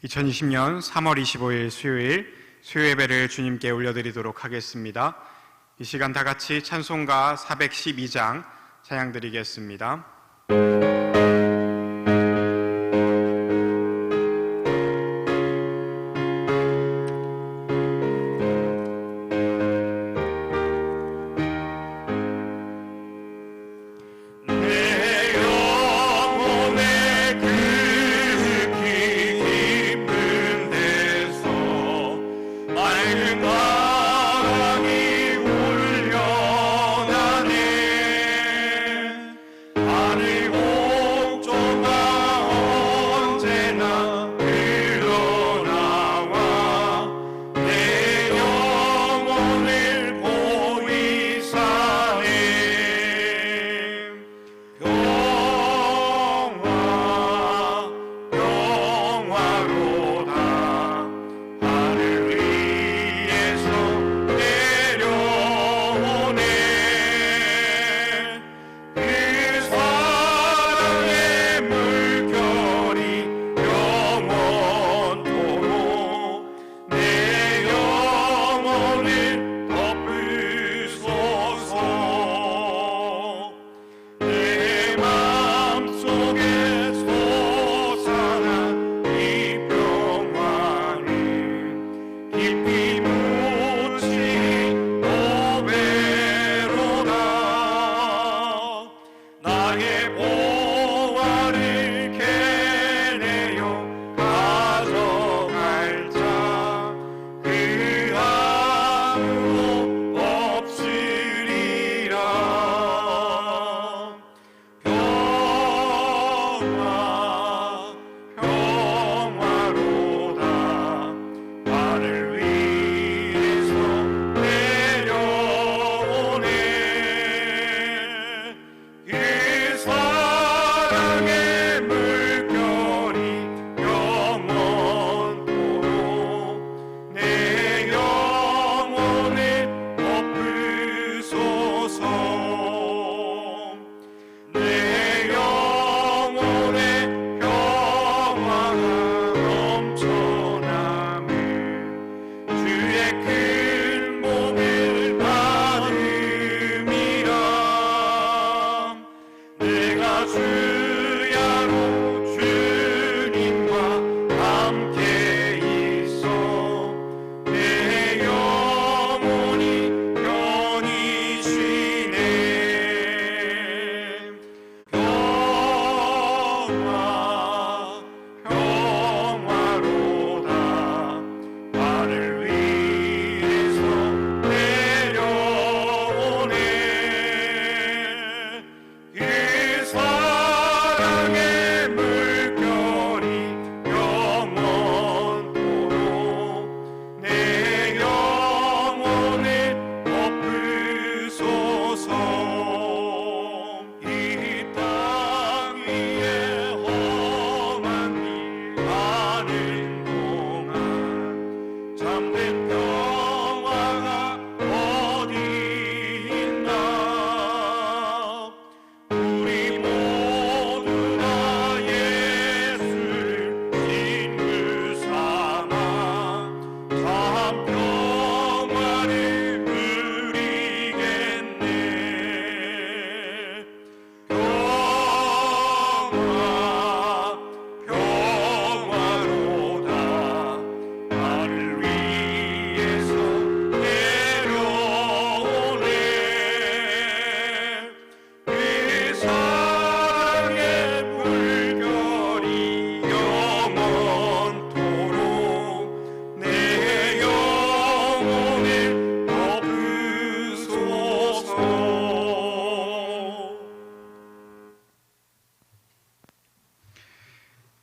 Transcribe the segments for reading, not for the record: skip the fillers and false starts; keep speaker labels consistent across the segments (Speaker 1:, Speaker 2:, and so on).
Speaker 1: 2020년 3월 25일 수요일 수요예배를 주님께 올려드리도록 하겠습니다. 이 시간 다 같이 찬송가 412장 찬양드리겠습니다.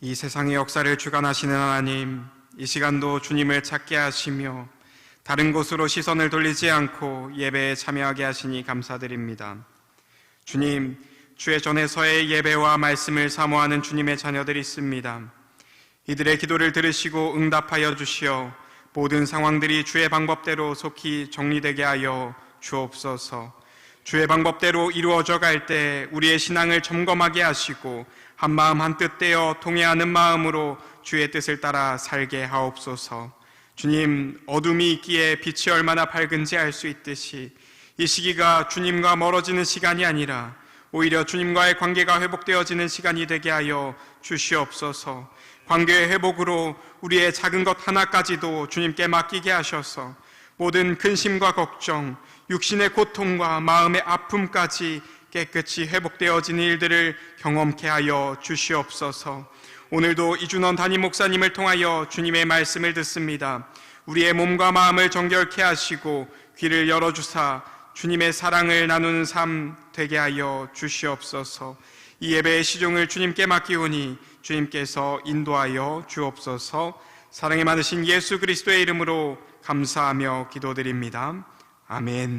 Speaker 1: 이 세상의 역사를 주관하시는 하나님, 이 시간도 주님을 찾게 하시며 다른 곳으로 시선을 돌리지 않고 예배에 참여하게 하시니 감사드립니다. 주님, 주의 전에서의 예배와 말씀을 사모하는 주님의 자녀들이 있습니다. 이들의 기도를 들으시고 응답하여 주시어 모든 상황들이 주의 방법대로 속히 정리되게 하여 주옵소서. 주의 방법대로 이루어져 갈 때 우리의 신앙을 점검하게 하시고 한마음 한뜻 되어 통회하는 마음으로 주의 뜻을 따라 살게 하옵소서. 주님, 어둠이 있기에 빛이 얼마나 밝은지 알 수 있듯이 이 시기가 주님과 멀어지는 시간이 아니라 오히려 주님과의 관계가 회복되어지는 시간이 되게 하여 주시옵소서. 관계의 회복으로 우리의 작은 것 하나까지도 주님께 맡기게 하셔서 모든 근심과 걱정, 육신의 고통과 마음의 아픔까지 깨끗이 회복되어지는 일들을 경험케 하여 주시옵소서. 오늘도 이준원 담임 목사님을 통하여 주님의 말씀을 듣습니다. 우리의 몸과 마음을 정결케 하시고 귀를 열어주사 주님의 사랑을 나누는 삶 되게 하여 주시옵소서. 이 예배의 시종을 주님께 맡기오니 주님께서 인도하여 주옵소서. 사랑이 많으신 예수 그리스도의 이름으로 감사하며 기도드립니다. 아멘.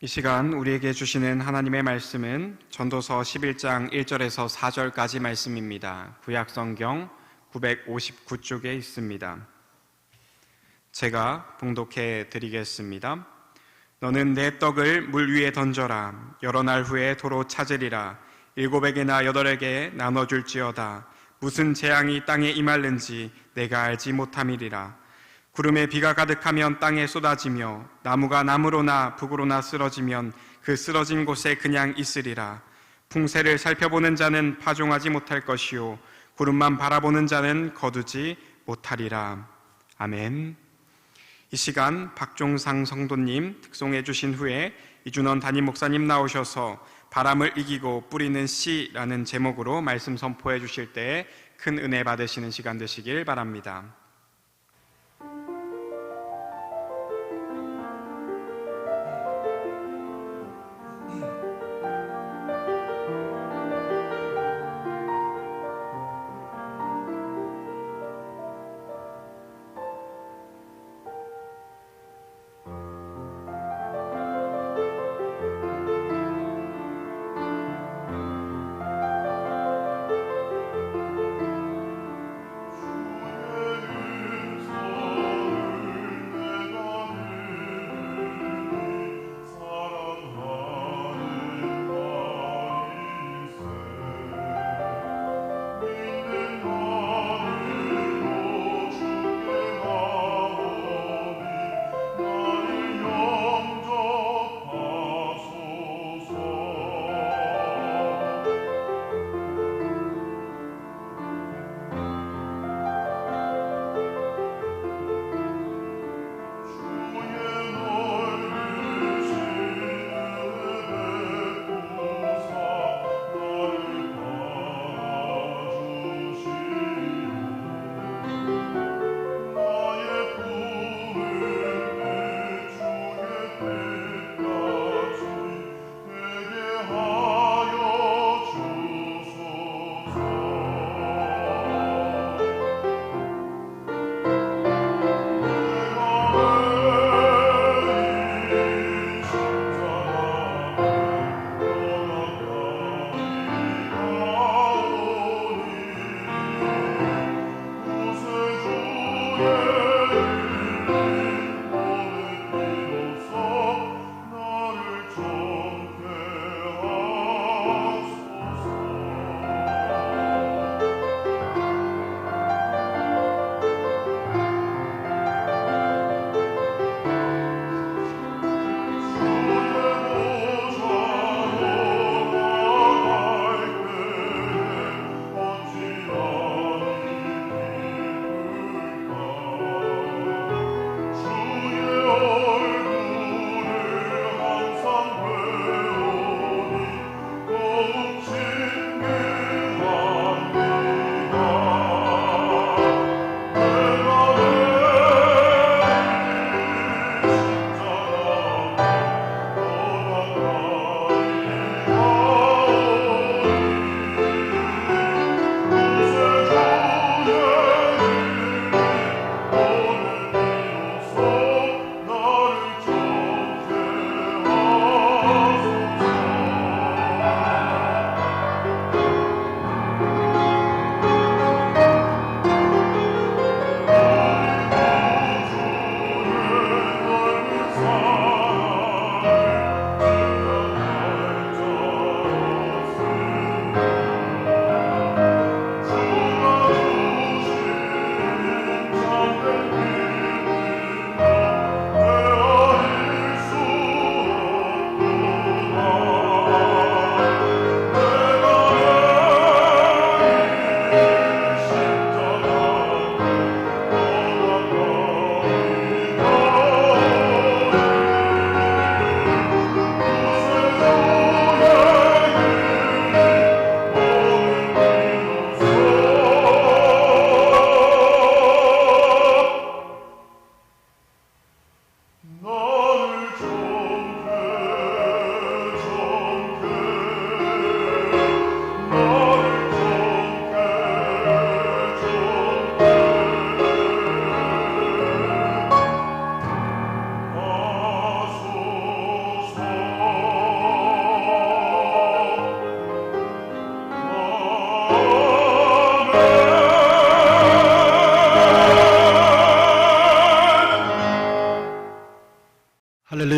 Speaker 1: 이 시간 우리에게 주시는 하나님의 말씀은 전도서 11장 1절에서 4절까지 말씀입니다. 구약성경 959쪽에 있습니다. 제가 봉독해 드리겠습니다. 너는 내 떡을 물 위에 던져라. 여러 날 후에 도로 찾으리라. 7에게나 8에게 나눠줄지어다. 무슨 재앙이 땅에 임할는지 내가 알지 못함이리라. 구름에 비가 가득하면 땅에 쏟아지며 나무가 나무로나 북으로나 쓰러지면 그 쓰러진 곳에 그냥 있으리라. 풍세를 살펴보는 자는 파종하지 못할 것이요 구름만 바라보는 자는 거두지 못하리라. 아멘. 이 시간 박종상 성도님 특송해 주신 후에 이준원 담임 목사님 나오셔서 바람을 이기고 뿌리는 씨라는 제목으로 말씀 선포해 주실 때에 큰 은혜 받으시는 시간 되시길 바랍니다.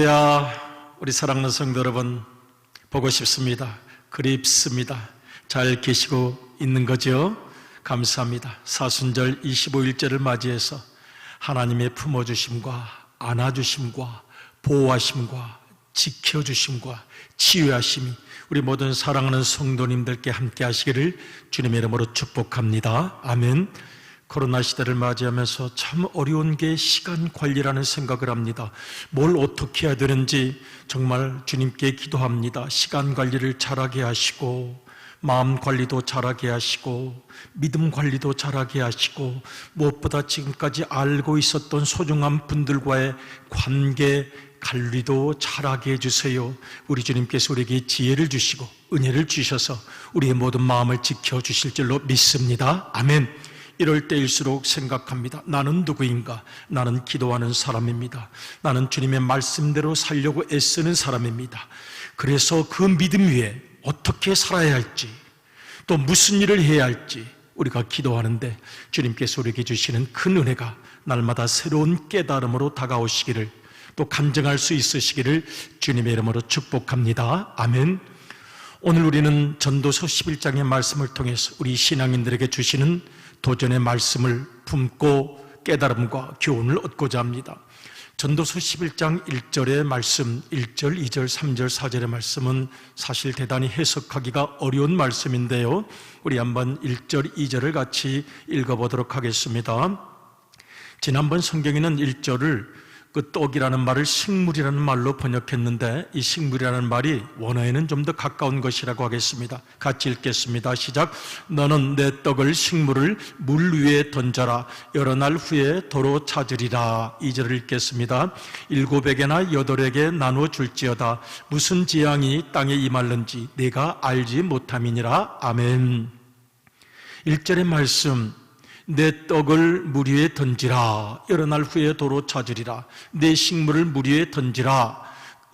Speaker 2: 할렐루야. 우리 사랑하는 성도 여러분, 보고 싶습니다. 그립습니다. 잘 계시고 있는 거죠? 감사합니다. 사순절 25일째를 맞이해서 하나님의 품어주심과 안아주심과 보호하심과 지켜주심과 치유하심이 우리 모든 사랑하는 성도님들께 함께 하시기를 주님의 이름으로 축복합니다. 아멘. 코로나 시대를 맞이하면서 참 어려운 게 시간 관리라는 생각을 합니다. 뭘 어떻게 해야 되는지 정말 주님께 기도합니다. 시간 관리를 잘하게 하시고, 마음 관리도 잘하게 하시고, 믿음 관리도 잘하게 하시고, 무엇보다 지금까지 알고 있었던 소중한 분들과의 관계 관리도 잘하게 해주세요. 우리 주님께서 우리에게 지혜를 주시고 은혜를 주셔서 우리의 모든 마음을 지켜주실 줄로 믿습니다. 아멘. 이럴 때일수록 생각합니다. 나는 누구인가? 나는 기도하는 사람입니다. 나는 주님의 말씀대로 살려고 애쓰는 사람입니다. 그래서 그 믿음 위에 어떻게 살아야 할지, 또 무슨 일을 해야 할지 우리가 기도하는데 주님께서 우리에게 주시는 큰 은혜가 날마다 새로운 깨달음으로 다가오시기를, 또 간증할 수 있으시기를 주님의 이름으로 축복합니다. 아멘. 오늘 우리는 전도서 11장의 말씀을 통해서 우리 신앙인들에게 주시는 도전의 말씀을 품고 깨달음과 교훈을 얻고자 합니다. 전도서 11장 1절의 말씀, 1절, 2절, 3절, 4절의 말씀은 사실 대단히 해석하기가 어려운 말씀인데요, 우리 한번 1절, 2절을 같이 읽어보도록 하겠습니다. 지난번 성경에는 1절을 그 떡이라는 말을 식물이라는 말로 번역했는데, 이 식물이라는 말이 원어에는 좀 더 가까운 것이라고 하겠습니다. 같이 읽겠습니다. 시작. 너는 내 떡을 식물을 물 위에 던져라. 여러 날 후에 도로 찾으리라. 2절을 읽겠습니다. 7에게나 8에게 나누어 줄지어다. 무슨 재앙이 땅에 임할는지 내가 알지 못함이니라. 아멘. 1절의 말씀, 내 떡을 물 위에 던지라. 여러 날 후에 도로 찾으리라. 내 식물을 물 위에 던지라.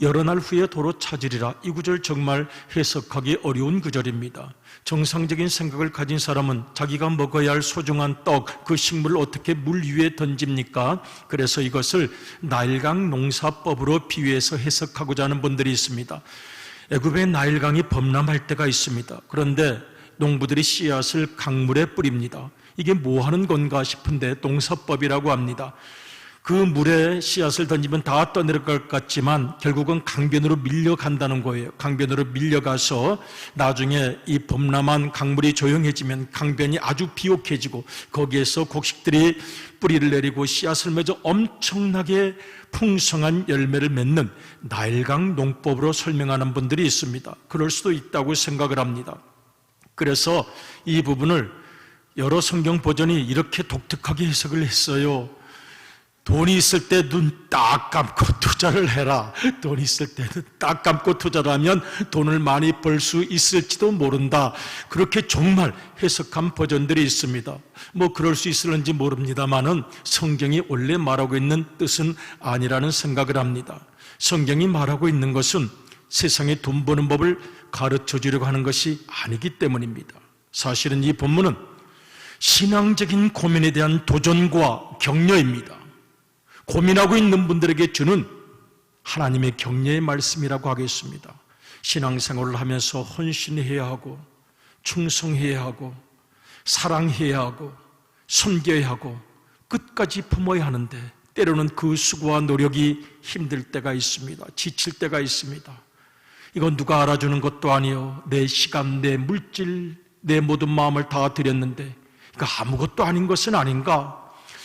Speaker 2: 여러 날 후에 도로 찾으리라. 이 구절 정말 해석하기 어려운 구절입니다. 정상적인 생각을 가진 사람은 자기가 먹어야 할 소중한 떡, 그 식물을 어떻게 물 위에 던집니까? 그래서 이것을 나일강 농사법으로 비유해서 해석하고자 하는 분들이 있습니다. 애굽의 나일강이 범람할 때가 있습니다. 그런데 농부들이 씨앗을 강물에 뿌립니다. 이게 뭐 하는 건가 싶은데 농사법이라고 합니다. 그 물에 씨앗을 던지면 다 떠내려갈 것 같지만 결국은 강변으로 밀려간다는 거예요. 강변으로 밀려가서 나중에 이 범람한 강물이 조용해지면 강변이 아주 비옥해지고 거기에서 곡식들이 뿌리를 내리고 씨앗을 맺어 엄청나게 풍성한 열매를 맺는 나일강 농법으로 설명하는 분들이 있습니다. 그럴 수도 있다고 생각을 합니다. 그래서 이 부분을 여러 성경 버전이 이렇게 독특하게 해석을 했어요. 돈이 있을 때 눈 딱 감고 투자를 해라. 돈이 있을 때 눈 딱 감고 투자를 하면 돈을 많이 벌 수 있을지도 모른다. 그렇게 정말 해석한 버전들이 있습니다. 뭐 그럴 수 있을는지 모릅니다만은 성경이 원래 말하고 있는 뜻은 아니라는 생각을 합니다. 성경이 말하고 있는 것은 세상에 돈 버는 법을 가르쳐 주려고 하는 것이 아니기 때문입니다. 사실은 이 본문은 신앙적인 고민에 대한 도전과 격려입니다. 고민하고 있는 분들에게 주는 하나님의 격려의 말씀이라고 하겠습니다. 신앙생활을 하면서 헌신해야 하고, 충성해야 하고, 사랑해야 하고, 섬겨야 하고, 끝까지 품어야 하는데 때로는 그 수고와 노력이 힘들 때가 있습니다. 지칠 때가 있습니다. 이건 누가 알아주는 것도 아니요, 내 시간, 내 물질, 내 모든 마음을 다 드렸는데 그러니까 아무것도 아닌 것은 아닌가?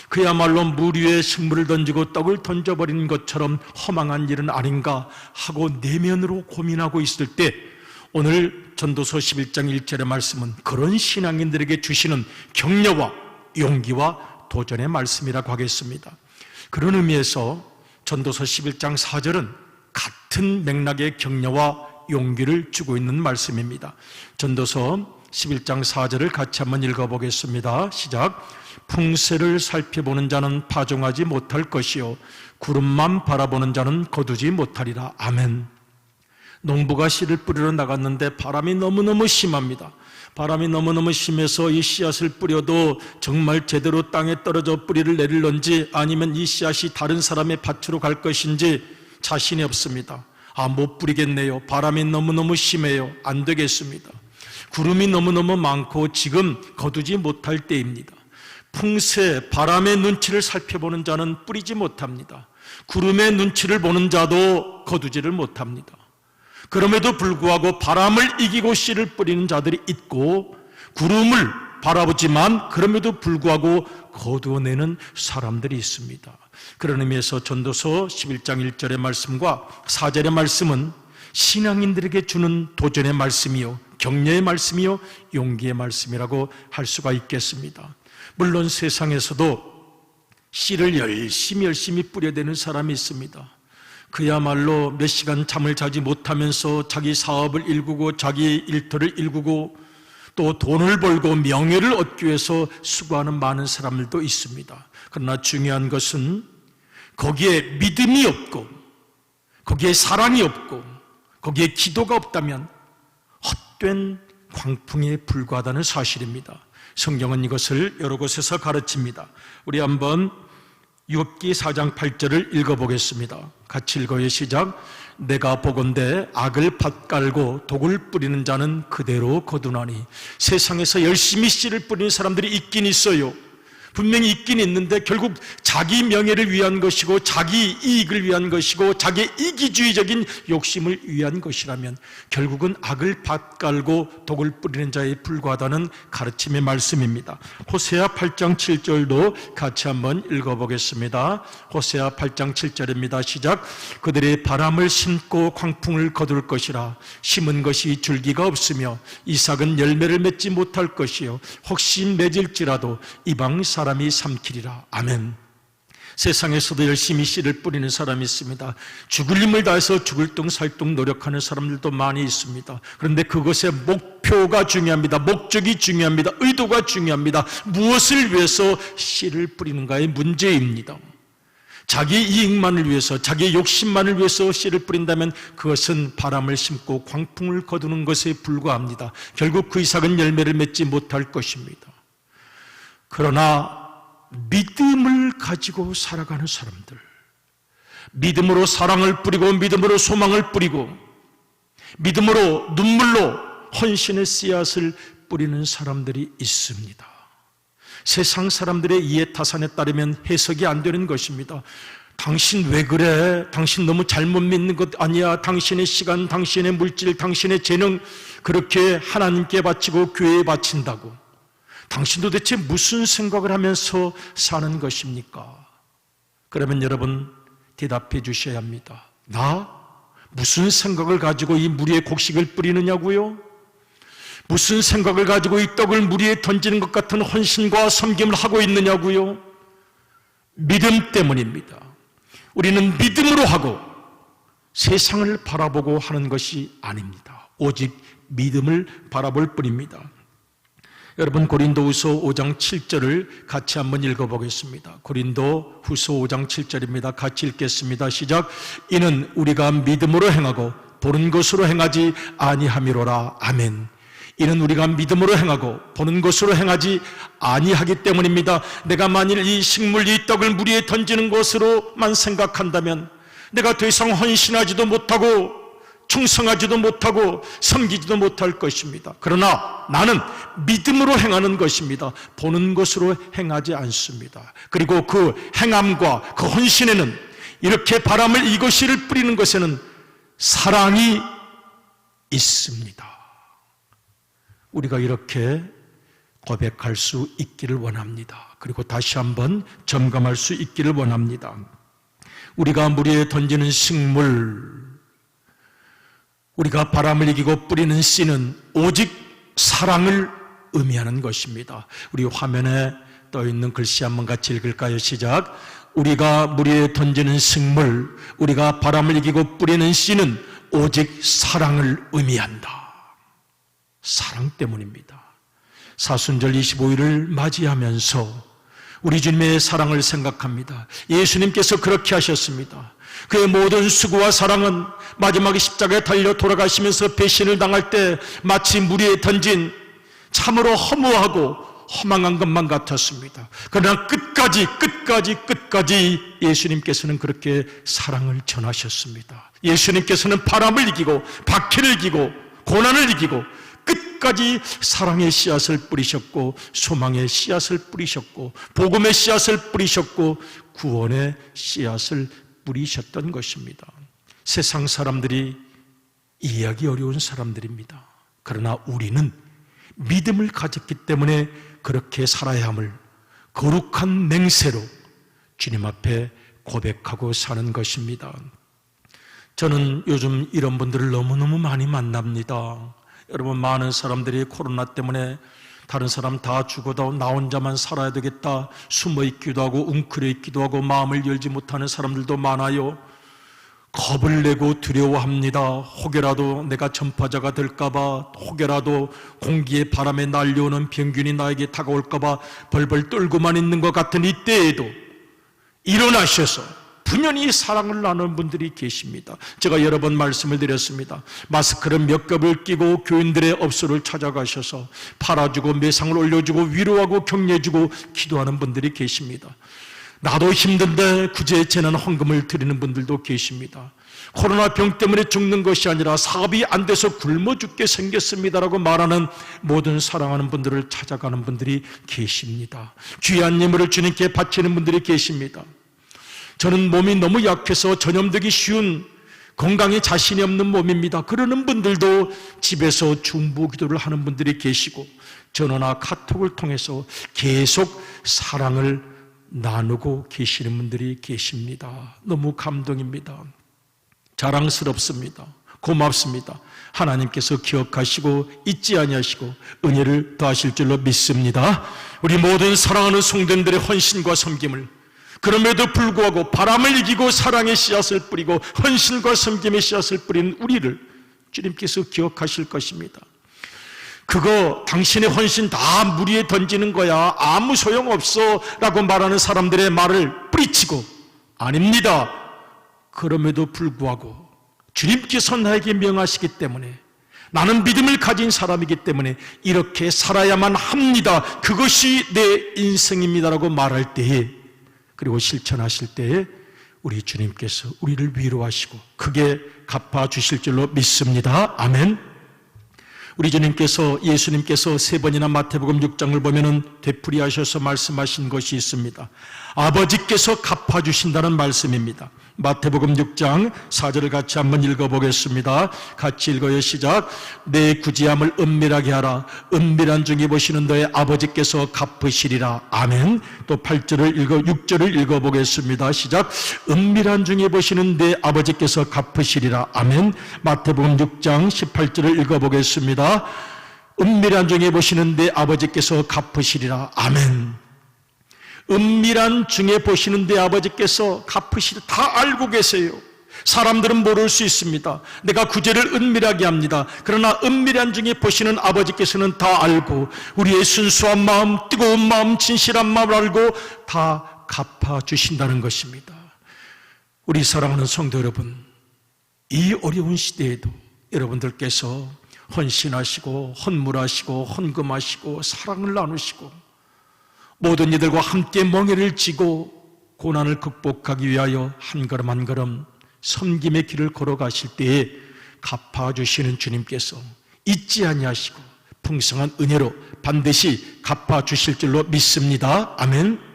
Speaker 2: 그야말로 물 위에 식물을 던지고 떡을 던져버리는 것처럼 허망한 일은 아닌가 하고 내면으로 고민하고 있을 때 오늘 전도서 11장 1절의 말씀은 그런 신앙인들에게 주시는 격려와 용기와 도전의 말씀이라고 하겠습니다. 그런 의미에서 전도서 11장 4절은 같은 맥락의 격려와 용기를 주고 있는 말씀입니다. 전도서 11장 4절을 같이 한번 읽어보겠습니다. 시작. 풍세를 살펴보는 자는 파종하지 못할 것이요 구름만 바라보는 자는 거두지 못하리라. 아멘. 농부가 씨를 뿌리러 나갔는데 바람이 너무너무 심합니다. 바람이 너무너무 심해서 이 씨앗을 뿌려도 정말 제대로 땅에 떨어져 뿌리를 내릴런지 아니면 이 씨앗이 다른 사람의 밭으로 갈 것인지 자신이 없습니다. 못 뿌리겠네요. 바람이 너무너무 심해요. 안 되겠습니다. 구름이 너무너무 많고 지금 거두지 못할 때입니다. 풍세, 바람의 눈치를 살펴보는 자는 뿌리지 못합니다. 구름의 눈치를 보는 자도 거두지를 못합니다. 그럼에도 불구하고 바람을 이기고 씨를 뿌리는 자들이 있고, 구름을 바라보지만 그럼에도 불구하고 거두어내는 사람들이 있습니다. 그런 의미에서 전도서 11장 1절의 말씀과 4절의 말씀은 신앙인들에게 주는 도전의 말씀이요, 격려의 말씀이요, 용기의 말씀이라고 할 수가 있겠습니다. 물론 세상에서도 씨를 열심히 뿌려대는 사람이 있습니다. 그야말로 몇 시간 잠을 자지 못하면서 자기 사업을 일구고 자기 일터를 일구고 또 돈을 벌고 명예를 얻기 위해서 수고하는 많은 사람들도 있습니다. 그러나 중요한 것은 거기에 믿음이 없고 거기에 사랑이 없고 거기에 기도가 없다면 헛된 광풍에 불과하다는 사실입니다. 성경은 이것을 여러 곳에서 가르칩니다. 우리 한번 욥기 4장 8절을 읽어보겠습니다. 같이 읽어요. 시작. 내가 보건대 악을 밭갈고 독을 뿌리는 자는 그대로 거두나니. 세상에서 열심히 씨를 뿌리는 사람들이 있긴 있어요. 분명히 있긴 있는데 결국 자기 명예를 위한 것이고 자기 이익을 위한 것이고 자기 이기주의적인 욕심을 위한 것이라면 결국은 악을 밭갈고 독을 뿌리는 자에 불과하다는 가르침의 말씀입니다. 호세아 8장 7절도 같이 한번 읽어보겠습니다. 호세아 8장 7절입니다. 시작. 그들이 바람을 심고 광풍을 거둘 것이라. 심은 것이 줄기가 없으며 이삭은 열매를 맺지 못할 것이요 혹시 맺을지라도 이방 사람이 삼키리라. 아멘. 세상에서도 열심히 씨를 뿌리는 사람이 있습니다. 죽을 힘을 다해서 죽을 둥살둥 노력하는 사람들도 많이 있습니다. 그런데 그것의 목표가 중요합니다. 목적이 중요합니다. 의도가 중요합니다. 무엇을 위해서 씨를 뿌리는가의 문제입니다. 자기 이익만을 위해서, 자기 욕심만을 위해서 씨를 뿌린다면 그것은 바람을 심고 광풍을 거두는 것에 불과합니다. 결국 그 이삭은 열매를 맺지 못할 것입니다. 그러나 믿음을 가지고 살아가는 사람들, 믿음으로 사랑을 뿌리고 믿음으로 소망을 뿌리고 믿음으로 눈물로 헌신의 씨앗을 뿌리는 사람들이 있습니다. 세상 사람들의 이해타산에 따르면 해석이 안 되는 것입니다. 당신 왜 그래? 당신 너무 잘못 믿는 것 아니야? 당신의 시간, 당신의 물질, 당신의 재능 그렇게 하나님께 바치고 교회에 바친다고 당신 도대체 무슨 생각을 하면서 사는 것입니까? 그러면 여러분 대답해 주셔야 합니다. 나? 무슨 생각을 가지고 이 물 위에 곡식을 뿌리느냐고요? 무슨 생각을 가지고 이 떡을 물 위에 던지는 것 같은 헌신과 섬김을 하고 있느냐고요? 믿음 때문입니다. 우리는 믿음으로 하고 세상을 바라보고 하는 것이 아닙니다. 오직 믿음을 바라볼 뿐입니다. 여러분 고린도후서 5장 7절을 같이 한번 읽어보겠습니다. 고린도후서 5장 7절입니다. 같이 읽겠습니다. 시작. 이는 우리가 믿음으로 행하고 보는 것으로 행하지 아니함이로라. 아멘. 이는 우리가 믿음으로 행하고 보는 것으로 행하지 아니하기 때문입니다. 내가 만일 이 식물, 이 떡을 물 위에 던지는 것으로만 생각한다면 내가 더 이상 헌신하지도 못하고 충성하지도 못하고 섬기지도 못할 것입니다. 그러나 나는 믿음으로 행하는 것입니다. 보는 것으로 행하지 않습니다. 그리고 그 행함과 그 헌신에는 이렇게 바람을 이고 씨를 뿌리는 것에는 사랑이 있습니다. 우리가 이렇게 고백할 수 있기를 원합니다. 그리고 다시 한번 점검할 수 있기를 원합니다. 우리가 물 위에 던지는 식물, 우리가 바람을 이기고 뿌리는 씨는 오직 사랑을 의미하는 것입니다. 우리 화면에 떠 있는 글씨 한번 같이 읽을까요? 시작. 우리가 물 위에 던지는 식물, 우리가 바람을 이기고 뿌리는 씨는 오직 사랑을 의미한다. 사랑 때문입니다. 사순절 25일을 맞이하면서 우리 주님의 사랑을 생각합니다. 예수님께서 그렇게 하셨습니다. 그의 모든 수고와 사랑은 마지막에 십자가에 달려 돌아가시면서 배신을 당할 때 마치 물 위에 던진 참으로 허무하고 허망한 것만 같았습니다. 그러나 끝까지 예수님께서는 그렇게 사랑을 전하셨습니다. 예수님께서는 바람을 이기고 박해를 이기고 고난을 이기고 끝까지 사랑의 씨앗을 뿌리셨고 소망의 씨앗을 뿌리셨고 복음의 씨앗을 뿌리셨고 구원의 씨앗을 뿌리셨던 것입니다. 세상 사람들이 이해하기 어려운 사람들입니다. 그러나 우리는 믿음을 가졌기 때문에 그렇게 살아야 함을 거룩한 맹세로 주님 앞에 고백하고 사는 것입니다. 저는 요즘 이런 분들을 너무너무 많이 만납니다. 여러분, 많은 사람들이 코로나 때문에 다른 사람 다 죽어도 나 혼자만 살아야 되겠다 숨어 있기도 하고 웅크려 있기도 하고 마음을 열지 못하는 사람들도 많아요. 겁을 내고 두려워합니다. 혹여라도 내가 전파자가 될까봐, 혹여라도 공기에 바람에 날려오는 병균이 나에게 다가올까봐 벌벌 떨고만 있는 것 같은 이때에도 일어나셔서 분연히 사랑을 나누는 분들이 계십니다. 제가 여러 번 말씀을 드렸습니다. 마스크를 몇 겹을 끼고 교인들의 업소를 찾아가셔서 팔아주고 매상을 올려주고 위로하고 격려해주고 기도하는 분들이 계십니다. 나도 힘든데 구제 재난 헌금을 드리는 분들도 계십니다. 코로나 병 때문에 죽는 것이 아니라 사업이 안 돼서 굶어 죽게 생겼습니다라고 말하는 모든 사랑하는 분들을 찾아가는 분들이 계십니다. 귀한 예물을 주님께 바치는 분들이 계십니다. 저는 몸이 너무 약해서 전염되기 쉬운 건강에 자신이 없는 몸입니다. 그러는 분들도 집에서 중보 기도를 하는 분들이 계시고 전화나 카톡을 통해서 계속 사랑을 나누고 계시는 분들이 계십니다. 너무 감동입니다. 자랑스럽습니다. 고맙습니다. 하나님께서 기억하시고 잊지 아니하시고 은혜를 더하실 줄로 믿습니다. 우리 모든 사랑하는 성도님들의 헌신과 섬김을 그럼에도 불구하고 바람을 이기고 사랑의 씨앗을 뿌리고 헌신과 섬김의 씨앗을 뿌리는 우리를 주님께서 기억하실 것입니다. 그거 당신의 헌신 다 물 위에 던지는 거야, 아무 소용없어 라고 말하는 사람들의 말을 뿌리치고 아닙니다. 그럼에도 불구하고 주님께서 나에게 명하시기 때문에 나는 믿음을 가진 사람이기 때문에 이렇게 살아야만 합니다. 그것이 내 인생입니다라고 말할 때에 그리고 실천하실 때에 우리 주님께서 우리를 위로하시고 크게 갚아주실 줄로 믿습니다. 아멘. 우리 주님께서 예수님께서 3번이나 마태복음 6장을 보면은 되풀이하셔서 말씀하신 것이 있습니다. 아버지께서 갚아주신다는 말씀입니다. 마태복음 6장 4절을 같이 한번 읽어보겠습니다. 같이 읽어요. 시작. 내 구제함을 은밀하게 하라. 은밀한 중에 보시는 너의 아버지께서 갚으시리라. 아멘. 또 6절을 읽어보겠습니다. 시작. 은밀한 중에 보시는 내 아버지께서 갚으시리라. 아멘. 마태복음 6장 18절을 읽어보겠습니다. 은밀한 중에 보시는 내 아버지께서 갚으시리라. 아멘. 은밀한 중에 보시는 내 아버지께서 갚으시리라. 다 알고 계세요. 사람들은 모를 수 있습니다. 내가 구제를 은밀하게 합니다. 그러나 은밀한 중에 보시는 아버지께서는 다 알고 우리의 순수한 마음, 뜨거운 마음, 진실한 마음을 알고 다 갚아주신다는 것입니다. 우리 사랑하는 성도 여러분, 이 어려운 시대에도 여러분들께서 헌신하시고 헌물하시고 헌금하시고 사랑을 나누시고 모든 이들과 함께 멍에를 지고 고난을 극복하기 위하여 한 걸음 한 걸음 섬김의 길을 걸어가실 때에 갚아주시는 주님께서 잊지 아니하시고 풍성한 은혜로 반드시 갚아주실 줄로 믿습니다. 아멘.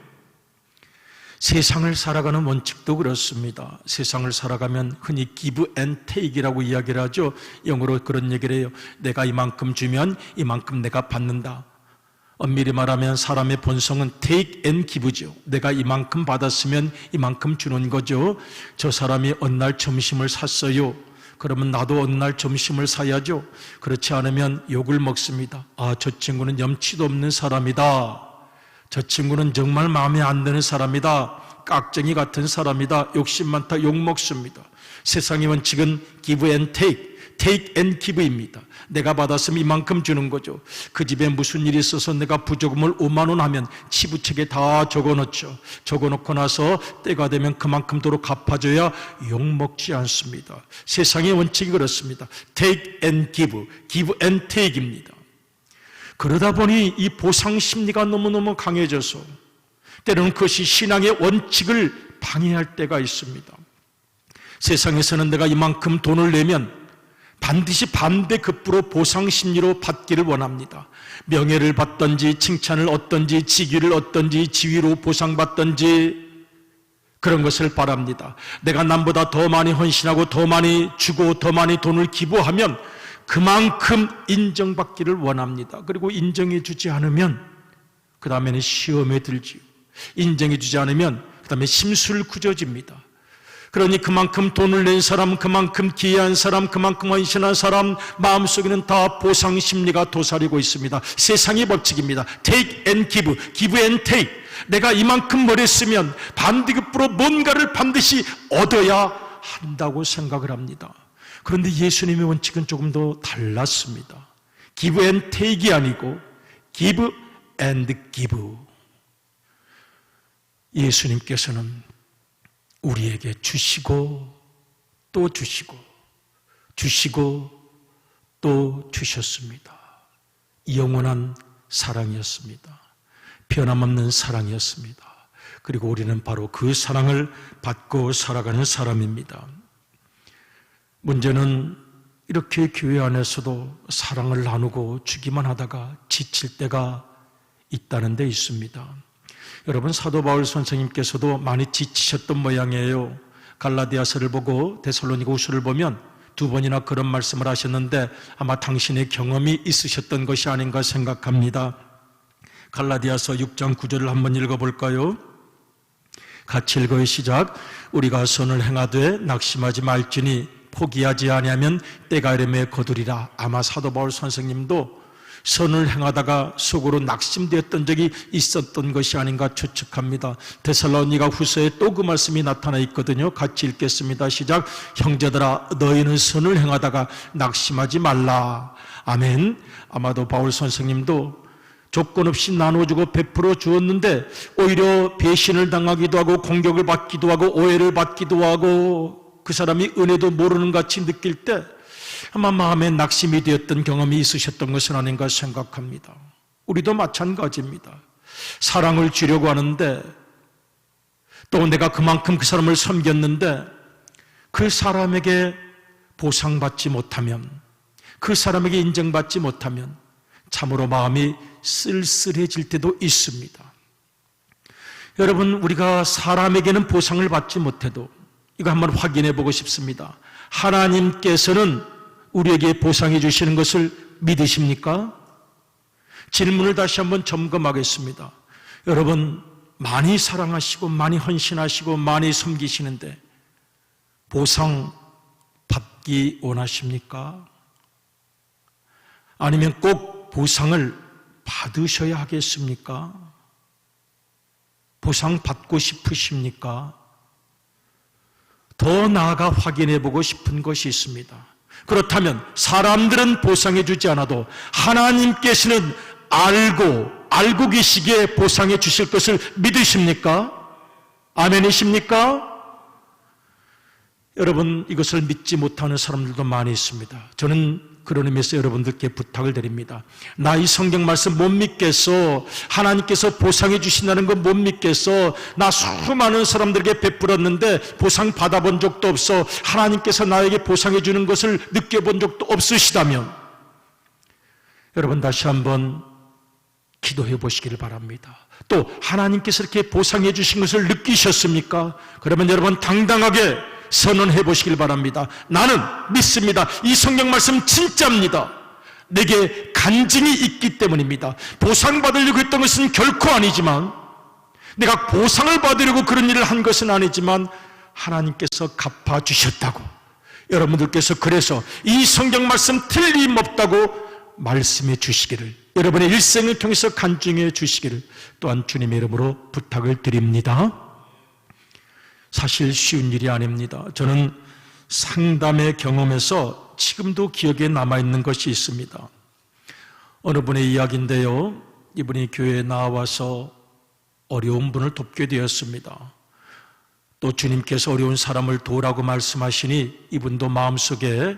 Speaker 2: 세상을 살아가는 원칙도 그렇습니다. 세상을 살아가면 흔히 give and take이라고 이야기를 하죠. 영어로 그런 얘기를 해요. 내가 이만큼 주면 이만큼 내가 받는다. 엄밀히 말하면 사람의 본성은 take and give죠. 내가 이만큼 받았으면 이만큼 주는 거죠. 저 사람이 어느 날 점심을 샀어요. 그러면 나도 어느 날 점심을 사야죠. 그렇지 않으면 욕을 먹습니다. 아, 저 친구는 염치도 없는 사람이다. 저 친구는 정말 마음에 안 드는 사람이다. 깍쟁이 같은 사람이다. 욕심 많다. 욕 먹습니다. 세상의 원칙은 give and take and give입니다. 내가 받았으면 이만큼 주는 거죠. 그 집에 무슨 일이 있어서 내가 부조금을 5만 원 하면 치부책에 다 적어놓죠. 적어놓고 나서 때가 되면 그만큼 도로 갚아줘야 욕먹지 않습니다. 세상의 원칙이 그렇습니다. take and give and take입니다. 그러다 보니 이 보상 심리가 너무너무 강해져서 때로는 그것이 신앙의 원칙을 방해할 때가 있습니다. 세상에서는 내가 이만큼 돈을 내면 반드시 반대급부로 보상 심리로 받기를 원합니다. 명예를 받든지 칭찬을 얻든지 직위를 얻든지 지위로 보상받든지 그런 것을 바랍니다. 내가 남보다 더 많이 헌신하고 더 많이 주고 더 많이 돈을 기부하면 그만큼 인정받기를 원합니다. 그리고 인정해 주지 않으면 그 다음에는 시험에 들지요. 인정해 주지 않으면 그 다음에 심술구져집니다. 그러니 그만큼 돈을 낸 사람, 그만큼 기여한 사람, 그만큼 헌신한 사람 마음속에는 다 보상 심리가 도사리고 있습니다. 세상의 법칙입니다. Take and give, give and take. 내가 이만큼 뭘 했으면 반대급부로 뭔가를 반드시 얻어야 한다고 생각을 합니다. 그런데 예수님의 원칙은 조금 더 달랐습니다. Give and take이 아니고 Give and give. 예수님께서는 우리에게 주시고 또 주시고 주시고 또 주셨습니다. 영원한 사랑이었습니다. 변함없는 사랑이었습니다. 그리고 우리는 바로 그 사랑을 받고 살아가는 사람입니다. 문제는 이렇게 교회 안에서도 사랑을 나누고 주기만 하다가 지칠 때가 있다는 데 있습니다. 여러분, 사도 바울 선생님께서도 많이 지치셨던 모양이에요. 갈라디아서를 보고 데살로니가후서를 보면 두 번이나 그런 말씀을 하셨는데 아마 당신의 경험이 있으셨던 것이 아닌가 생각합니다. 갈라디아서 6장 9절을 한번 읽어볼까요? 같이 읽어요. 시작. 우리가 선을 행하되 낙심하지 말지니 포기하지 아니하면 때가 이름에 거두리라. 아마 사도 바울 선생님도 선을 행하다가 속으로 낙심되었던 적이 있었던 것이 아닌가 추측합니다. 데살로니가 후서에 또 그 말씀이 나타나 있거든요. 같이 읽겠습니다. 시작. 형제들아, 너희는 선을 행하다가 낙심하지 말라. 아멘. 아마도 바울 선생님도 조건 없이 나눠주고 베풀어 주었는데 오히려 배신을 당하기도 하고 공격을 받기도 하고 오해를 받기도 하고 그 사람이 은혜도 모르는 같이 느낄 때 아마 마음에 낙심이 되었던 경험이 있으셨던 것은 아닌가 생각합니다. 우리도 마찬가지입니다. 사랑을 주려고 하는데 또 내가 그만큼 그 사람을 섬겼는데 그 사람에게 보상받지 못하면, 그 사람에게 인정받지 못하면 참으로 마음이 쓸쓸해질 때도 있습니다. 여러분, 우리가 사람에게는 보상을 받지 못해도 이거 한번 확인해 보고 싶습니다. 하나님께서는 우리에게 보상해 주시는 것을 믿으십니까? 질문을 다시 한번 점검하겠습니다. 여러분, 많이 사랑하시고 많이 헌신하시고 많이 섬기시는데 보상 받기 원하십니까? 아니면 꼭 보상을 받으셔야 하겠습니까? 보상 받고 싶으십니까? 더 나아가 확인해 보고 싶은 것이 있습니다. 그렇다면 사람들은 보상해 주지 않아도 하나님께서는 알고 계시기에 보상해 주실 것을 믿으십니까? 아멘이십니까? 여러분, 이것을 믿지 못하는 사람들도 많이 있습니다. 저는 그런 의미에서 여러분들께 부탁을 드립니다. 나 이 성경 말씀 못 믿겠어. 하나님께서 보상해 주신다는 거 못 믿겠어. 나 수많은 사람들에게 베풀었는데 보상 받아본 적도 없어. 하나님께서 나에게 보상해 주는 것을 느껴본 적도 없으시다면 여러분, 다시 한번 기도해 보시기를 바랍니다. 또 하나님께서 이렇게 보상해 주신 것을 느끼셨습니까? 그러면 여러분 당당하게 선언해 보시길 바랍니다. 나는 믿습니다. 이 성경 말씀 진짜입니다. 내게 간증이 있기 때문입니다. 보상받으려고 했던 것은 결코 아니지만, 내가 보상을 받으려고 그런 일을 한 것은 아니지만 하나님께서 갚아주셨다고, 여러분들께서 그래서 이 성경 말씀 틀림없다고 말씀해 주시기를, 여러분의 일생을 통해서 간증해 주시기를 또한 주님의 이름으로 부탁을 드립니다. 사실 쉬운 일이 아닙니다. 저는 상담의 경험에서 지금도 기억에 남아있는 것이 있습니다. 어느 분의 이야기인데요, 이분이 교회에 나와서 어려운 분을 돕게 되었습니다. 또 주님께서 어려운 사람을 도우라고 말씀하시니 이분도 마음속에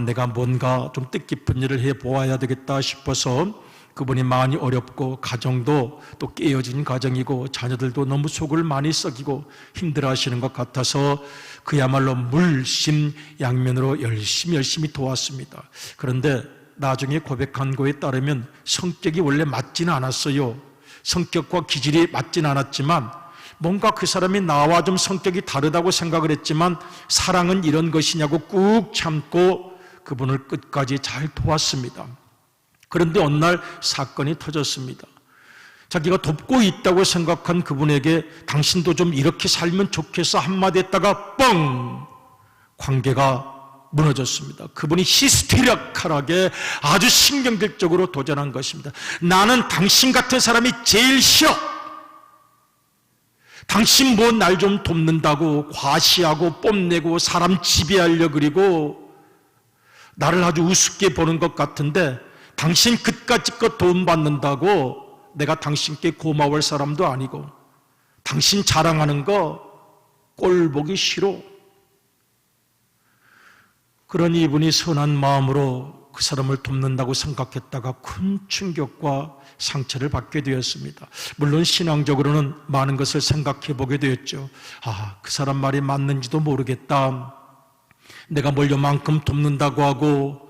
Speaker 2: 내가 뭔가 좀 뜻깊은 일을 해보아야 되겠다 싶어서 그분이 많이 어렵고 가정도 또 깨어진 가정이고 자녀들도 너무 속을 많이 썩이고 힘들어하시는 것 같아서 그야말로 물심양면으로 열심히 도왔습니다. 그런데 나중에 고백한 거에 따르면 성격이 원래 맞지는 않았어요. 성격과 기질이 맞지는 않았지만 뭔가 그 사람이 나와 좀 성격이 다르다고 생각을 했지만 사랑은 이런 것이냐고 꾹 참고 그분을 끝까지 잘 도왔습니다. 그런데 어느 날 사건이 터졌습니다. 자기가 돕고 있다고 생각한 그분에게 당신도 좀 이렇게 살면 좋겠어 한마디 했다가 뻥! 관계가 무너졌습니다. 그분이 히스테리컬하게 아주 신경질적으로 도전한 것입니다. 나는 당신 같은 사람이 제일 싫어. 당신 뭐 날 좀 돕는다고 과시하고 뽐내고 사람 지배하려 그리고 나를 아주 우습게 보는 것 같은데 당신 그까짓 돈 받는다고 내가 당신께 고마울 사람도 아니고 당신 자랑하는 거 꼴 보기 싫어. 그러니 이분이 선한 마음으로 그 사람을 돕는다고 생각했다가 큰 충격과 상처를 받게 되었습니다. 물론 신앙적으로는 많은 것을 생각해 보게 되었죠. 그 사람 말이 맞는지도 모르겠다. 내가 뭘 요만큼 돕는다고 하고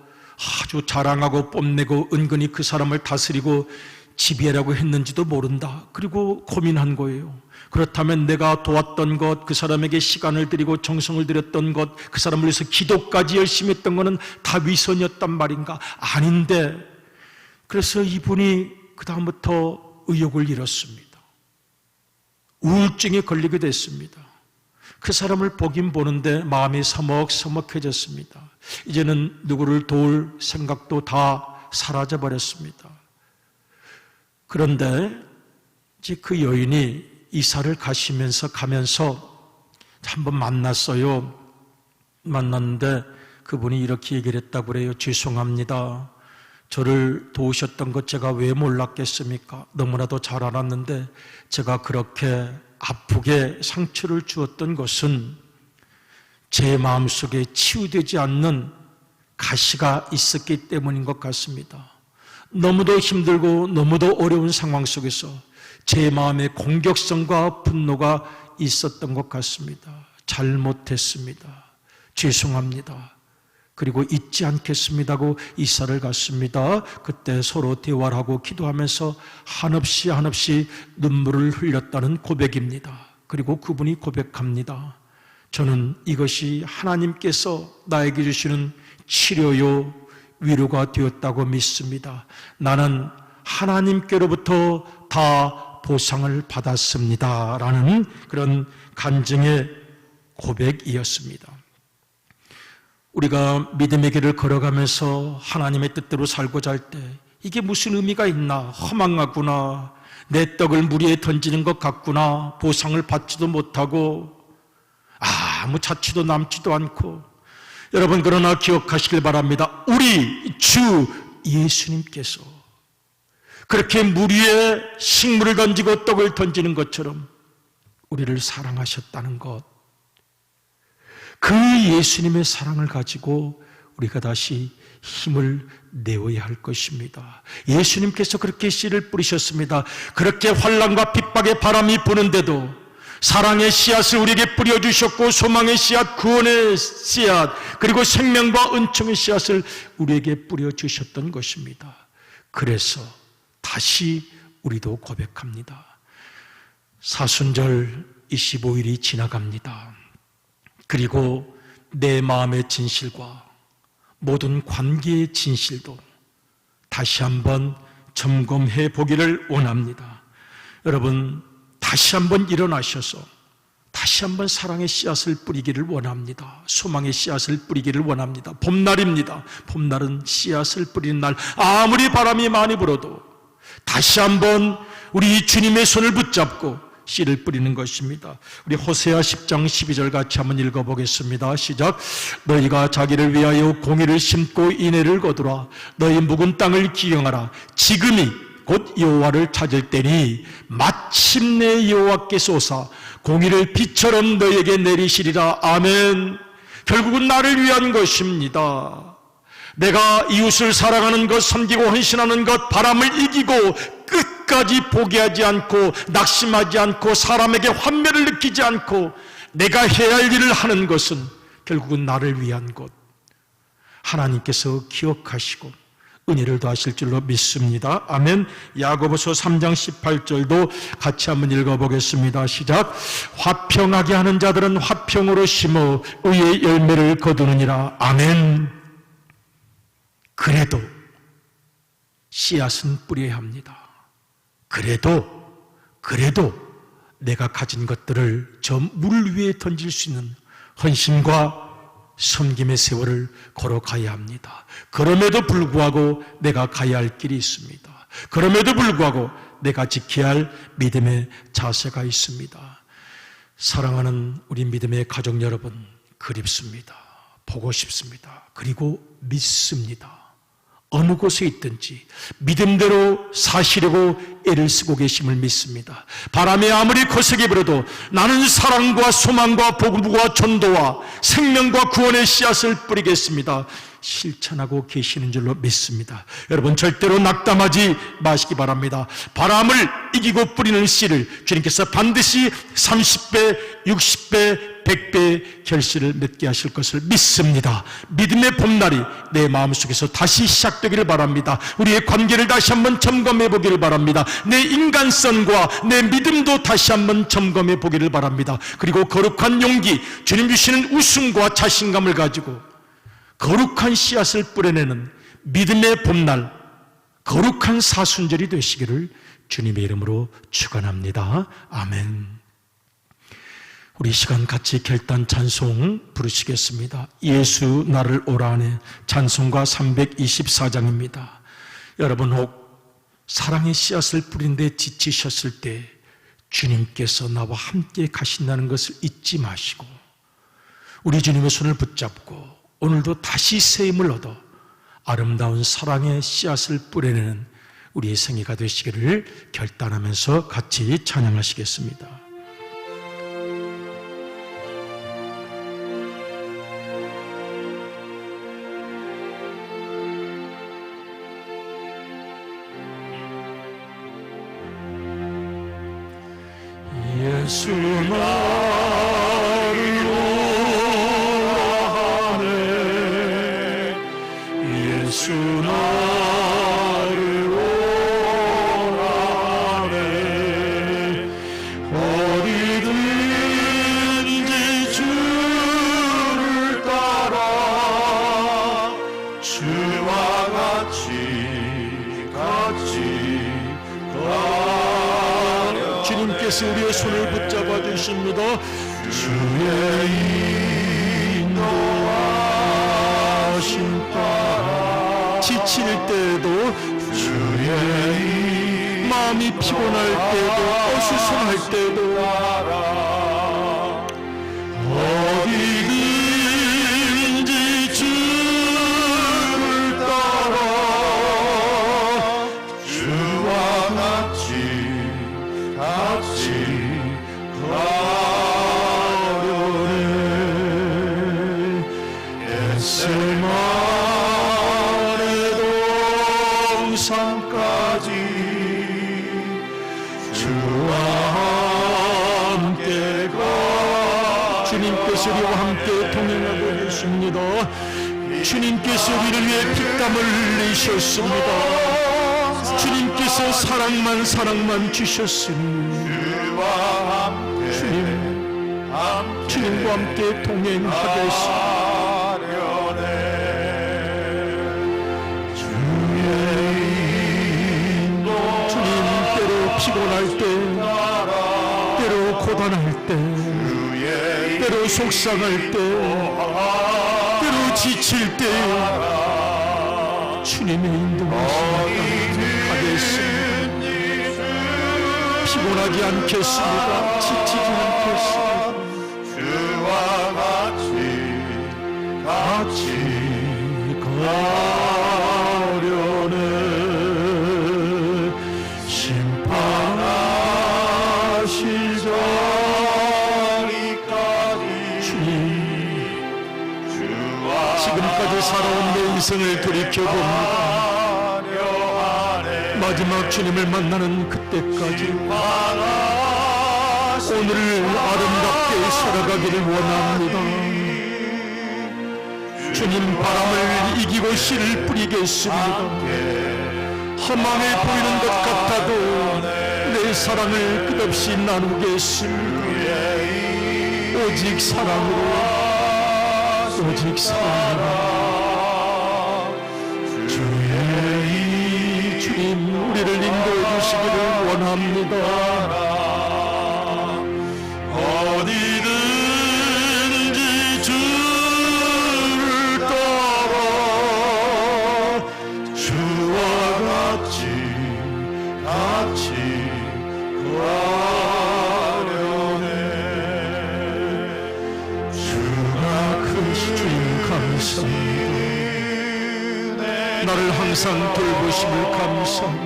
Speaker 2: 아주 자랑하고 뽐내고 은근히 그 사람을 다스리고 지배하려고 했는지도 모른다. 그리고 고민한 거예요. 그렇다면 내가 도왔던 것, 그 사람에게 시간을 들이고 정성을 들였던 것, 그 사람을 위해서 기도까지 열심히 했던 것은 다 위선이었단 말인가? 아닌데. 그래서 이분이 그 다음부터 의욕을 잃었습니다. 우울증에 걸리게 됐습니다. 그 사람을 보긴 보는데 마음이 서먹서먹해졌습니다. 이제는 누구를 도울 생각도 다 사라져버렸습니다. 그런데 이제 그 여인이 이사를 가면서 한번 만났어요. 만났는데 그분이 이렇게 얘기를 했다고 그래요. 죄송합니다. 저를 도우셨던 것 제가 왜 몰랐겠습니까? 너무나도 잘 알았는데 제가 그렇게 아프게 상처를 주었던 것은 제 마음속에 치유되지 않는 가시가 있었기 때문인 것 같습니다. 너무도 힘들고 너무도 어려운 상황 속에서 제 마음에 공격성과 분노가 있었던 것 같습니다. 잘못했습니다. 죄송합니다. 그리고 잊지 않겠습니다고 이사를 갔습니다. 그때 서로 대화를 하고 기도하면서 한없이 눈물을 흘렸다는 고백입니다. 그리고 그분이 고백합니다. 저는 이것이 하나님께서 나에게 주시는 치료요 위로가 되었다고 믿습니다. 나는 하나님께로부터 다 보상을 받았습니다. 라는 그런 간증의 고백이었습니다. 우리가 믿음의 길을 걸어가면서 하나님의 뜻대로 살고자 할 때 이게 무슨 의미가 있나? 허망하구나. 내 떡을 물 위에 던지는 것 같구나. 보상을 받지도 못하고 아무 자취도 남지도 않고. 여러분, 그러나 기억하시길 바랍니다. 우리 주 예수님께서 그렇게 물 위에 식물을 던지고 떡을 던지는 것처럼 우리를 사랑하셨다는 것, 그 예수님의 사랑을 가지고 우리가 다시 힘을 내어야 할 것입니다. 예수님께서 그렇게 씨를 뿌리셨습니다. 그렇게 환난과 핍박의 바람이 부는데도 사랑의 씨앗을 우리에게 뿌려주셨고 소망의 씨앗, 구원의 씨앗, 그리고 생명과 은총의 씨앗을 우리에게 뿌려주셨던 것입니다. 그래서 다시 우리도 고백합니다. 사순절 25일이 지나갑니다. 그리고 내 마음의 진실과 모든 관계의 진실도 다시 한번 점검해 보기를 원합니다. 여러분, 다시 한번 일어나셔서 다시 한번 사랑의 씨앗을 뿌리기를 원합니다. 소망의 씨앗을 뿌리기를 원합니다. 봄날입니다. 봄날은 씨앗을 뿌리는 날. 아무리 바람이 많이 불어도 다시 한번 우리 주님의 손을 붙잡고 씨를 뿌리는 것입니다. 우리 호세아 10장 12절 같이 한번 읽어보겠습니다. 시작. 너희가 자기를 위하여 공의를 심고 인애를 거두라. 너희 묵은 땅을 기경하라. 지금이 곧 여호와를 찾을 때니 마침내 여호와께서 오사 공의를 비처럼 너희에게 내리시리라. 아멘. 결국은 나를 위한 것입니다. 내가 이웃을 사랑하는 것, 섬기고 헌신하는 것, 바람을 이기고 끝까지 포기하지 않고 낙심하지 않고 사람에게 환멸을 느끼지 않고 내가 해야 할 일을 하는 것은 결국은 나를 위한 것, 하나님께서 기억하시고 은혜를 더하실 줄로 믿습니다. 아멘. 야고보서 3장 18절도 같이 한번 읽어보겠습니다. 시작. 화평하게 하는 자들은 화평으로 심어 의의 열매를 거두느니라. 아멘. 그래도 씨앗은 뿌려야 합니다. 그래도 내가 가진 것들을 저 물 위에 던질 수 있는 헌신과 섬김의 세월을 걸어가야 합니다. 그럼에도 불구하고 내가 가야 할 길이 있습니다. 그럼에도 불구하고 내가 지켜야 할 믿음의 자세가 있습니다. 사랑하는 우리 믿음의 가족 여러분, 그립습니다. 보고 싶습니다. 그리고 믿습니다. 어느 곳에 있든지 믿음대로 사시려고 애를 쓰고 계심을 믿습니다. 바람에 아무리 거세게 불어도 나는 사랑과 소망과 복음과 전도와 생명과 구원의 씨앗을 뿌리겠습니다. 실천하고 계시는 줄로 믿습니다. 여러분 절대로 낙담하지 마시기 바랍니다. 바람을 이기고 뿌리는 씨를 주님께서 반드시 30배, 60배, 100배의 결실을 맺게 하실 것을 믿습니다. 믿음의 봄날이 내 마음속에서 다시 시작되기를 바랍니다. 우리의 관계를 다시 한번 점검해 보기를 바랍니다. 내 인간성과 내 믿음도 다시 한번 점검해 보기를 바랍니다. 그리고 거룩한 용기, 주님 주시는 웃음과 자신감을 가지고 거룩한 씨앗을 뿌려내는 믿음의 봄날, 거룩한 사순절이 되시기를 주님의 이름으로 축원합니다. 아멘. 우리 시간 같이 결단 찬송 부르시겠습니다. 예수 나를 오라하네 찬송가 324장입니다. 여러분 혹 사랑의 씨앗을 뿌린 데 지치셨을 때 주님께서 나와 함께 가신다는 것을 잊지 마시고 우리 주님의 손을 붙잡고 오늘도 다시 새 힘을 얻어 아름다운 사랑의 씨앗을 뿌려내는 우리의 생애가 되시기를 결단하면서 같이 찬양하시겠습니다. 예수 나를 오라하네 예수 나를 오라하네 어디든지 주를 따라 주와 같이 주님께서 우리의 손을 붙잡아 주십니다. 주의 인도하심 따라 지칠 때에도 주의 마음이 피곤할 때도 어수선할 때도 어디든지 주를 따라 주와 같이 가려네 겟세마네 동산까지 주와 함께 가 주님께서 우리와 함께 동행하고 계십니다. 주님께서 우리를 위해 피땀을 흘리셨습니다. 주님께서 사랑만 주셨으니 주님과 함께 동행하겠습니다. 주님 때로 피곤할 때 때로 고단할 때 때로 속상할 때 때로 지칠 때 주님의 인도하심을 가겠습니다. 피곤하지 않겠습니다. 지치지 않겠습니다. 주와 같이 가려네 심판하실 자리까지 주님 지금까지 지금까지 살아온 내 인생을 돌이켜봅니다. 마지막 주님을 만나는 그때까지 오늘을 아름답게 살아가기를 원합니다. 주님, 바람을 이기고 씨를 뿌리겠습니다. 허망해 보이는 것 같아도 내 사랑을 끝없이 나누겠습니다. 오직 사랑으로, 오직 사랑으로. 주님, 우리를 인도해 주시기를 원합니다. 어디든지 주를 따라 주와 같이 구하려네. 주가 크신 주님 감사합니다. 나를 항상 돌보심을 감사합니다.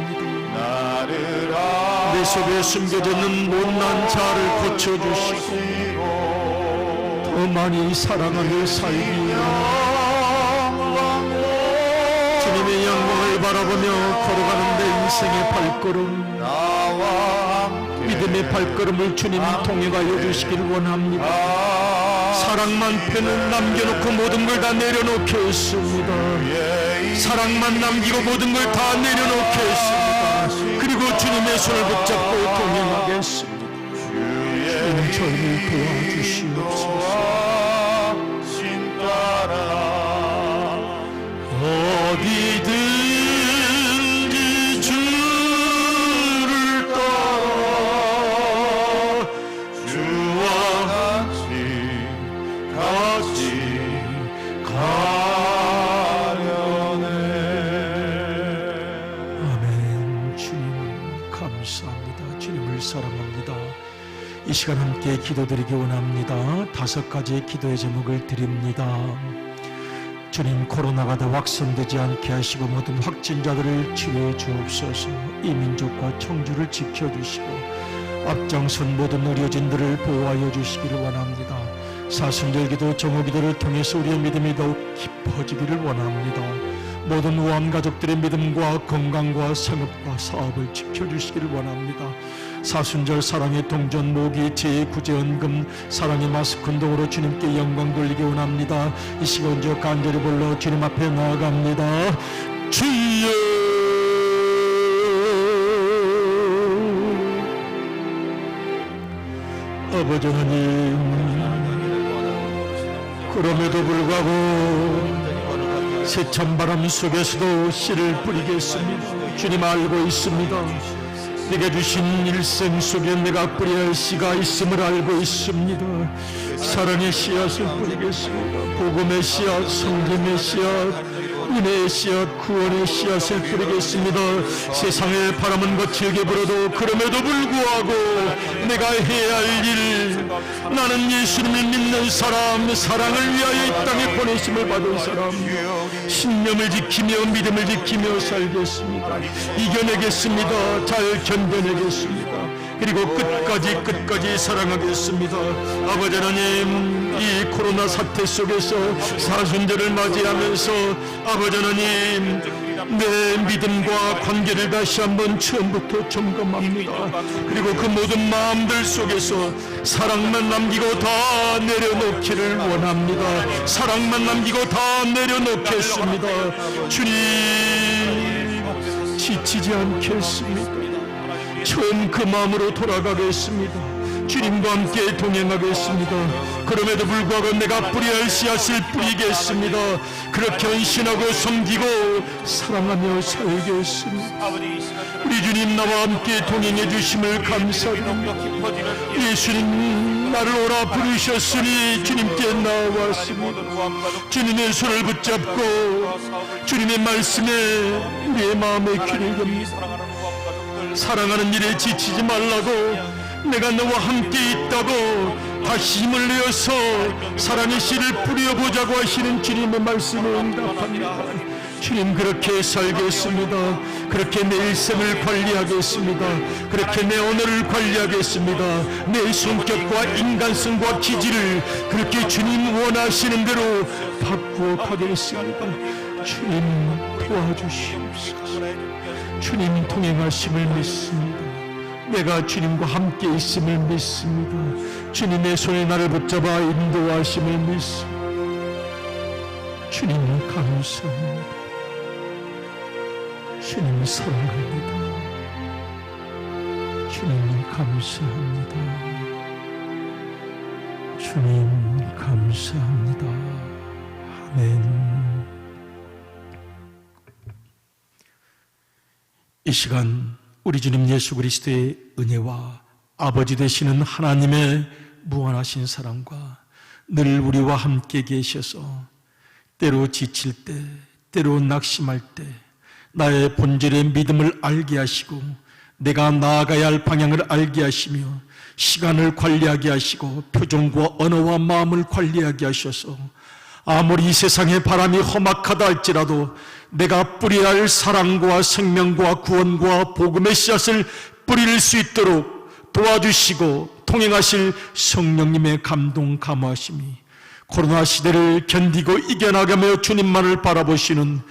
Speaker 2: 내 속에 숨겨져 있는 못난 자를 고쳐주시고 더 많이 사랑하며 살기 위해 주님의 영광을 바라보며 걸어가는 내 인생의 발걸음, 믿음의 발걸음을 주님 통행하여 주시길 원합니다. 사랑만 편을 남겨놓고 모든 걸 다 내려놓겠습니다. 사랑만 남기고 모든 걸 다 내려놓겠습니다. 그리고 주님의 손을 붙잡고 동행하겠습니다. 주님, 저희를 도와주시옵소서. 어디든지 주를 따라 주와 같이 가려네. 아멘. 주님 감사합니다. 주님을 사랑합니다. 이 시간 함께 기도드리기 원합니다. 5가지의 기도의 제목을 드립니다. 주님, 코로나가 더 확산되지 않게 하시고 모든 확진자들을 치료해 주옵소서. 이 민족과 청주를 지켜주시고 앞장선 모든 의료진들을 보호하여 주시기를 원합니다. 사순절기도 정오기도를 통해서 우리의 믿음이 더욱 깊어지기를 원합니다. 모든 우암 가족들의 믿음과 건강과 생업과 사업을 지켜주시기를 원합니다. 사순절 사랑의 동전 모기 제9제헌금 사랑의 마스크 운동으로 주님께 영광 돌리기 원합니다. 이 시간 저 간절히 불러 주님 앞에 나아갑니다. 주여, 아버지 하나님, 그럼에도 불구하고 세찬 바람 속에서도 씨를 뿌리겠습니다. 주님 알고 있습니다. 내게 주신 일생 속에 내가 뿌려야 할 씨가 있음을 알고 있습니다. 사랑의 씨앗을 뿌리겠습니다. 복음의 씨앗, 성김의 씨앗, 은혜의 씨앗, 구원의 씨앗을 뿌리겠습니다. 세상의 바람은 거칠게 불어도 그럼에도 불구하고 내가 해야 할 일, 나는 예수님을 믿는 사람, 사랑을 위하여 이 땅에 보내심을 받은 사람, 신념을 지키며 믿음을 지키며 살겠습니다. 이겨내겠습니다. 잘 견뎌내겠습니다. 그리고 끝까지 사랑하겠습니다. 아버지 하나님, 이 코로나 사태 속에서 사순절을 맞이하면서 아버지 하나님, 내 믿음과 관계를 다시 한번 처음부터 점검합니다. 그리고 그 모든 마음들 속에서 사랑만 남기고 다 내려놓기를 원합니다. 사랑만 남기고 다 내려놓겠습니다. 주님, 지치지 않겠습니다. 처음 그 마음으로 돌아가겠습니다. 주님과 함께 동행하겠습니다. 그럼에도 불구하고 내가 뿌려야 할 씨앗을 뿌리겠습니다. 그렇게 헌신하고 섬기고 사랑하며 살겠습니다. 우리 주님 나와 함께 동행해 주심을 감사드립니다. 예수님 나를 오라 부르셨으니 주님께 나왔습니다. 주님의 손을 붙잡고 주님의 말씀에 우리의 마음에 귀를 엽니다. 사랑하는 일에 지치지 말라고, 내가 너와 함께 있다고 다시 힘을 내어서 사랑의 씨를 뿌려보자고 하시는 주님의 말씀에 응답합니다. 주님, 그렇게 살겠습니다. 그렇게 내 일생을 관리하겠습니다. 그렇게 내 언어를 관리하겠습니다. 내 성격과 인간성과 기질을 그렇게 주님 원하시는 대로 바꾸어 가겠습니다. 주님, 도와주시옵소서. 주님 동행하심을 믿습니다. 내가 주님과 함께 있음을 믿습니다. 주님의 손에 나를 붙잡아 인도하심을 믿습니다. 주님 감사합니다. 주님 사랑합니다. 주님 감사합니다. 주님 감사합니다. 아멘. 이 시간 우리 주님 예수 그리스도의 은혜와 아버지 되시는 하나님의 무한하신 사랑과 늘 우리와 함께 계셔서 때로 지칠 때, 때로 낙심할 때 나의 본질의 믿음을 알게 하시고 내가 나아가야 할 방향을 알게 하시며 시간을 관리하게 하시고 표정과 언어와 마음을 관리하게 하셔서 아무리 이 세상의 바람이 험악하다 할지라도 내가 뿌려야 할 사랑과 생명과 구원과 복음의 씨앗을 뿌릴 수 있도록 도와주시고 통행하실 성령님의 감동 감화심이 코로나 시대를 견디고 이겨나가며 주님만을 바라보시는,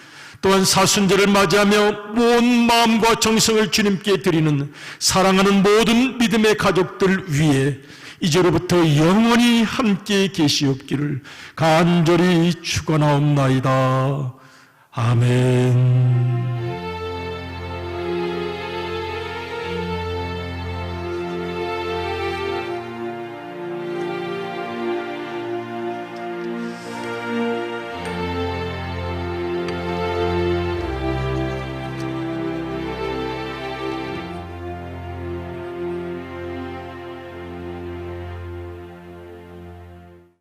Speaker 2: 또한 사순절을 맞이하며 온 마음과 정성을 주님께 드리는 사랑하는 모든 믿음의 가족들 위에 이제로부터 영원히 함께 계시옵기를 간절히 축원하옵나이다. 아멘.